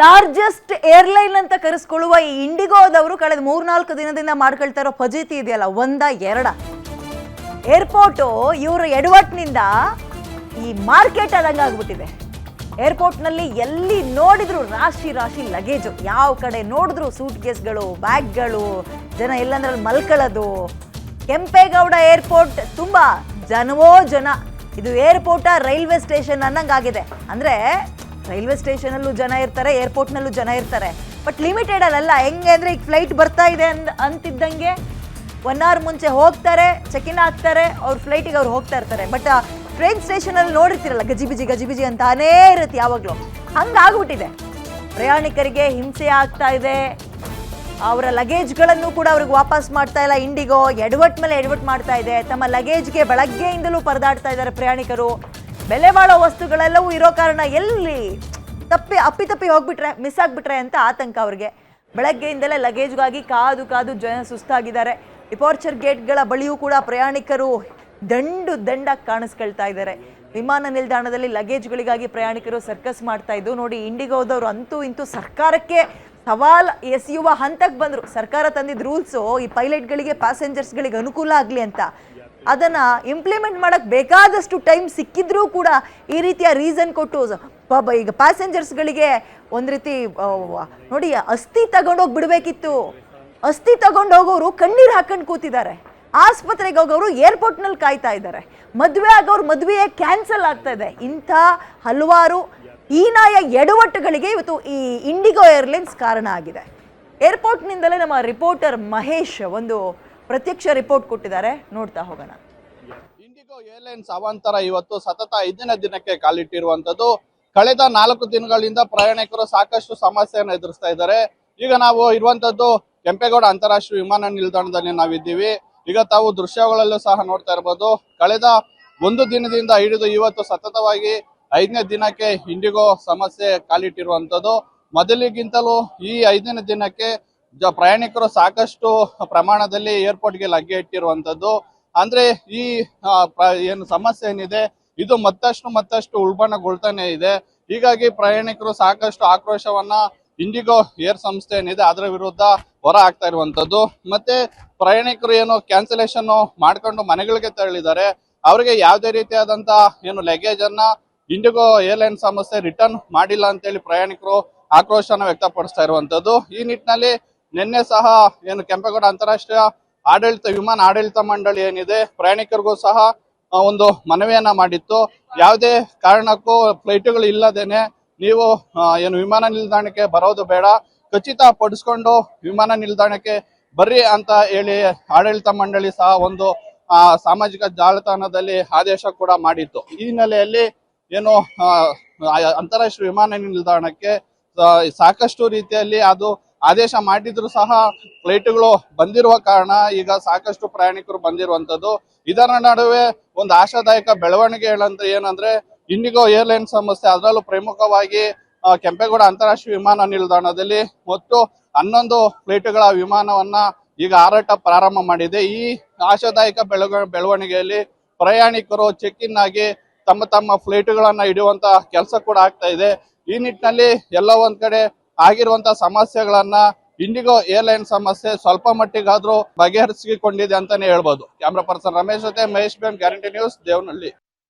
Largest airline ಅಂತ ಕರೆಸ್ಕೊಳ್ಳುವ ಈ ಇಂಡಿಗೋದವರು ಕಳೆದ 3-4 ದಿನದಿಂದ ಮಾಡ್ಕೊಳ್ತಾ ಇರೋ ಫಜೀತಿ ಇದೆಯಲ್ಲ, ಒಂದ ಎರಡ ಏರ್ಪೋರ್ಟ್ ಇವರು ಎಡವಟ್ನಿಂದ ಈ ಮಾರ್ಕೆಟ್ ಆದಂಗೆ ಆಗ್ಬಿಟ್ಟಿದೆ. ಏರ್ಪೋರ್ಟ್ನಲ್ಲಿ ಎಲ್ಲಿ ನೋಡಿದ್ರು ರಾಶಿ ರಾಶಿ ಲಗೇಜು, ಯಾವ ಕಡೆ ನೋಡಿದ್ರು ಸೂಟ್ ಕೇಸ್ಗಳು, ಬ್ಯಾಗ್ಗಳು, ಜನ ಎಲ್ಲಂದ್ರಲ್ಲಿ ಮಲ್ಕೊಳ್ಳೋದು. ಕೆಂಪೇಗೌಡ ಏರ್ಪೋರ್ಟ್ ತುಂಬ ಜನವೋ ಜನ. ಇದು ಏರ್ಪೋರ್ಟ ರೈಲ್ವೆ ಸ್ಟೇಷನ್ ಅನ್ನಂಗಾಗಿದೆ. ಅಂದರೆ ರೈಲ್ವೆ ಸ್ಟೇಷನಲ್ಲೂ ಜನ ಇರ್ತಾರೆ, ಏರ್ಪೋರ್ಟ್ನಲ್ಲೂ ಜನ ಇರ್ತಾರೆ, ಬಟ್ ಲಿಮಿಟೆಡ್ ಅಲ್ಲ. ಹೆಂಗೆ ಅಂದರೆ ಈಗ ಫ್ಲೈಟ್ ಬರ್ತಾ ಇದೆ ಅಂತಿದ್ದಂಗೆ 1 hour ಮುಂಚೆ ಹೋಗ್ತಾರೆ, ಚೆಕ್ ಇನ್ ಆಗ್ತಾರೆ, ಅವ್ರ ಫ್ಲೈಟಿಗೆ ಅವ್ರು ಹೋಗ್ತಾ ಇರ್ತಾರೆ. ಬಟ್ ಟ್ರೈನ್ ಸ್ಟೇಷನಲ್ಲಿ ನೋಡಿರ್ತೀರಲ್ಲ, ಗಜಿಬಿಜಿ ಅಂತಾನೇ ಇರುತ್ತೆ ಯಾವಾಗಲೂ. ಹಂಗಾಗ್ಬಿಟ್ಟಿದೆ. ಪ್ರಯಾಣಿಕರಿಗೆ ಹಿಂಸೆ ಆಗ್ತಾ ಇದೆ. ಅವರ ಲಗೇಜ್ಗಳನ್ನು ಕೂಡ ಅವ್ರಿಗೆ ವಾಪಸ್ ಮಾಡ್ತಾ ಇಲ್ಲ. ಇಂಡಿಗೋ ಎಡವಟ್ ಮೇಲೆ ಎಡವಟ್ ಮಾಡ್ತಾ ಇದೆ. ತಮ್ಮ ಲಗೇಜ್ಗೆ ಬೆಳಗ್ಗೆಯಿಂದಲೂ ಪರದಾಡ್ತಾ ಇದ್ದಾರೆ ಪ್ರಯಾಣಿಕರು. ಬೆಲೆ ಬಾಳೋ ವಸ್ತುಗಳೆಲ್ಲವೂ ಇರೋ ಕಾರಣ ಎಲ್ಲಿ ಅಪ್ಪಿತಪ್ಪಿ ಹೋಗ್ಬಿಟ್ರೆ, ಮಿಸ್ ಆಗಿಬಿಟ್ರೆ ಅಂತ ಆತಂಕ ಅವ್ರಿಗೆ. ಬೆಳಗ್ಗೆಯಿಂದಲೇ ಲಗೇಜ್ಗಾಗಿ ಕಾದು ಜನ ಸುಸ್ತಾಗಿದ್ದಾರೆ. ಡಿಪಾರ್ಚರ್ ಗೇಟ್ಗಳ ಬಳಿಯೂ ಕೂಡ ಪ್ರಯಾಣಿಕರು ದಂಡಾಗಿ ಕಾಣಿಸ್ಕೊಳ್ತಾ ಇದ್ದಾರೆ. ವಿಮಾನ ನಿಲ್ದಾಣದಲ್ಲಿ ಲಗೇಜ್ಗಳಿಗಾಗಿ ಪ್ರಯಾಣಿಕರು ಸರ್ಕಸ್ ಮಾಡ್ತಾ ಇದ್ದು ನೋಡಿ. ಇಂಡಿಗೋದವರು ಅಂತೂ ಇಂತೂ ಸರ್ಕಾರಕ್ಕೆ ಸವಾಲ್ ಎಸೆಯುವ ಹಂತಕ್ಕೆ ಬಂದರು. ಸರ್ಕಾರ ತಂದಿದ್ದ ರೂಲ್ಸು ಈ ಪೈಲಟ್ಗಳಿಗೆ, ಪ್ಯಾಸೆಂಜರ್ಸ್ಗಳಿಗೆ ಅನುಕೂಲ ಆಗಲಿ ಅಂತ. ಅದನ್ನು ಇಂಪ್ಲಿಮೆಂಟ್ ಮಾಡೋಕ್ಕೆ ಬೇಕಾದಷ್ಟು ಟೈಮ್ ಸಿಕ್ಕಿದ್ರೂ ಕೂಡ ಈ ರೀತಿಯ ರೀಸನ್ ಕೊಟ್ಟು ಈಗ ಪ್ಯಾಸೆಂಜರ್ಸ್ಗಳಿಗೆ ಒಂದು ರೀತಿ ನೋಡಿ, ಅಸ್ಥಿ ತಗೊಂಡೋಗಿ ಬಿಡಬೇಕಿತ್ತು. ಅಸ್ಥಿ ತಗೊಂಡೋಗೋರು ಕಣ್ಣೀರು ಹಾಕೊಂಡು ಕೂತಿದ್ದಾರೆ. ಆಸ್ಪತ್ರೆಗೆ ಹೋಗೋರು ಏರ್ಪೋರ್ಟ್ನಲ್ಲಿ ಕಾಯ್ತಾ ಇದ್ದಾರೆ. ಮದುವೆ ಆಗೋರು ಮದುವೆಯೇ ಕ್ಯಾನ್ಸಲ್ ಆಗ್ತಾ ಇದೆ. ಇಂಥ ಹಲವಾರು ಹೀನಾಯ ಎಡವಟ್ಟುಗಳಿಗೆ ಇವತ್ತು ಈ ಇಂಡಿಗೋ ಏರ್ಲೈನ್ಸ್ ಕಾರಣ ಆಗಿದೆ. ಏರ್ಪೋರ್ಟ್ನಿಂದಲೇ ನಮ್ಮ ರಿಪೋರ್ಟರ್ ಮಹೇಶ್ ಒಂದು ಪ್ರತ್ಯಕ್ಷ ರಿಪೋರ್ಟ್ ಕೊಟ್ಟಿದ್ದಾರೆ, ನೋಡ್ತಾ ಹೋಗೋಣ. ಇಂಡಿಗೋ ಏರ್ಲೈನ್ಸ್ ಅವಾಂತರ ಇವತ್ತು ಸತತ 5ನೇ ದಿನಕ್ಕೆ ಕಾಲಿಟ್ಟಿರುವಂತದ್ದು. ಕಳೆದ 4 ದಿನಗಳಿಂದ ಪ್ರಯಾಣಿಕರು ಸಾಕಷ್ಟು ಸಮಸ್ಯೆಯನ್ನು ಎದುರಿಸ್ತಾ ಇದ್ದಾರೆ. ಈಗ ನಾವು ಇರುವಂತದ್ದು ಕೆಂಪೇಗೌಡ ಅಂತಾರಾಷ್ಟ್ರೀಯ ವಿಮಾನ ನಿಲ್ದಾಣದಲ್ಲಿ ನಾವಿದ್ದೀವಿ. ಈಗ ತಾವು ದೃಶ್ಯಗಳಲ್ಲೂ ಸಹ ನೋಡ್ತಾ ಇರಬಹುದು. ಕಳೆದ 1 ದಿನದಿಂದ ಹಿಡಿದು ಇವತ್ತು ಸತತವಾಗಿ 5ನೇ ದಿನಕ್ಕೆ ಇಂಡಿಗೋ ಸಮಸ್ಯೆ ಕಾಲಿಟ್ಟಿರುವಂತದ್ದು. ಮೊದಲಿಗಿಂತಲೂ ಈ 5ನೇ ದಿನಕ್ಕೆ ಪ್ರಯಾಣಿಕರು ಸಾಕಷ್ಟು ಪ್ರಮಾಣದಲ್ಲಿ ಏರ್ಪೋರ್ಟ್ಗೆ ಲಗ್ಗೆ ಇಟ್ಟಿರುವಂತದ್ದು. ಅಂದ್ರೆ ಈ ಏನು ಸಮಸ್ಯೆ ಏನಿದೆ ಇದು ಮತ್ತಷ್ಟು ಉಲ್ಬಣಗೊಳ್ತಾನೆ ಇದೆ. ಹೀಗಾಗಿ ಪ್ರಯಾಣಿಕರು ಸಾಕಷ್ಟು ಆಕ್ರೋಶವನ್ನ ಇಂಡಿಗೋ ಏರ್ ಸಂಸ್ಥೆ ಏನಿದೆ ಅದರ ವಿರುದ್ಧ ಹೊರ ಹಾಕ್ತಾ ಇರುವಂತದ್ದು. ಮತ್ತೆ ಪ್ರಯಾಣಿಕರು ಏನು ಕ್ಯಾನ್ಸಲೇಷನ್ ಮಾಡ್ಕೊಂಡು ಮನೆಗಳಿಗೆ ತೆರಳಿದ್ದಾರೆ, ಅವರಿಗೆ ಯಾವುದೇ ರೀತಿಯಾದಂತ ಏನು ಲಗೇಜ್ ಅನ್ನ ಇಂಡಿಗೋ ಏರ್ಲೈನ್ ಸಂಸ್ಥೆ ರಿಟರ್ನ್ ಮಾಡಿಲ್ಲ ಅಂತೇಳಿ ಪ್ರಯಾಣಿಕರು ಆಕ್ರೋಶನ ವ್ಯಕ್ತಪಡಿಸ್ತಾ ಇರುವಂತದ್ದು. ಈ ನಿಟ್ಟಿನಲ್ಲಿ ನಿನ್ನೆ ಸಹ ಏನು ಕೆಂಪೇಗೌಡ ಅಂತಾರಾಷ್ಟ್ರೀಯ ವಿಮಾನ ಆಡಳಿತ ಮಂಡಳಿ ಏನಿದೆ ಪ್ರಯಾಣಿಕರಿಗೂ ಸಹ ಒಂದು ಮನವಿಯನ್ನ ಮಾಡಿತ್ತು. ಯಾವುದೇ ಕಾರಣಕ್ಕೂ ಫ್ಲೈಟ್ಗಳು ಇಲ್ಲದೇನೆ ನೀವು ಏನು ವಿಮಾನ ನಿಲ್ದಾಣಕ್ಕೆ ಬರೋದು ಬೇಡ, ಖಚಿತ ಪಡಿಸ್ಕೊಂಡು ವಿಮಾನ ನಿಲ್ದಾಣಕ್ಕೆ ಬರ್ರಿ ಅಂತ ಹೇಳಿ ಆಡಳಿತ ಮಂಡಳಿ ಸಹ ಒಂದು ಸಾಮಾಜಿಕ ಜಾಲತಾಣದಲ್ಲಿ ಆದೇಶ ಕೂಡ ಮಾಡಿತ್ತು. ಈ ಹಿನ್ನೆಲೆಯಲ್ಲಿ ಏನು ಅಂತಾರಾಷ್ಟ್ರೀಯ ವಿಮಾನ ನಿಲ್ದಾಣಕ್ಕೆ ಸಾಕಷ್ಟು ರೀತಿಯಲ್ಲಿ ಅದು ಆದೇಶ ಮಾಡಿದ್ರು ಸಹ ಫ್ಲೈಟ್ಗಳು ಬಂದಿರುವ ಕಾರಣ ಈಗ ಸಾಕಷ್ಟು ಪ್ರಯಾಣಿಕರು ಬಂದಿರುವಂತದ್ದು. ಇದರ ನಡುವೆ ಒಂದು ಆಶಾದಾಯಕ ಬೆಳವಣಿಗೆ ಏನಂದ್ರೆ ಇಂಡಿಗೋ ಏರ್ಲೈನ್ ಸಂಸ್ಥೆ ಅದರಲ್ಲೂ ಪ್ರಮುಖವಾಗಿ ಕೆಂಪೇಗೌಡ ಅಂತಾರಾಷ್ಟ್ರೀಯ ವಿಮಾನ ನಿಲ್ದಾಣದಲ್ಲಿ ಒಟ್ಟು 11 ಫ್ಲೈಟ್ಗಳ ವಿಮಾನವನ್ನ ಈಗ ಹಾರಾಟ ಪ್ರಾರಂಭ ಮಾಡಿದೆ. ಈ ಆಶಾದಾಯಕ ಬೆಳವಣಿಗೆಯಲ್ಲಿ ಪ್ರಯಾಣಿಕರು ಚೆಕ್ ಇನ್ ಆಗಿ ತಮ್ಮ ಫ್ಲೈಟ್ಗಳನ್ನ ಹಿಡಿಯುವಂತ ಕೆಲಸ ಕೂಡ ಆಗ್ತಾ ಇದೆ. ಈ ನಿಟ್ಟಿನಲ್ಲಿ ಎಲ್ಲ ಒಂದ್ ಕಡೆ ಆಗಿರುವಂತ ಸಮಸ್ಯೆಗಳನ್ನ ಇಂಡಿಗೋ ಏರ್ಲೈನ್ ಸಮಸ್ಯೆ ಸ್ವಲ್ಪ ಮಟ್ಟಿಗಾದ್ರೂ ಬಗೆಹರಿಸಿಕೊಂಡಿದೆ ಅಂತಾನೆ ಹೇಳ್ಬೋದು. ಕ್ಯಾಮ್ರಾ ಪರ್ಸನ್ ರಮೇಶ್ ಜೊತೆ Mahesh beam, guarantee news, Devanahalli.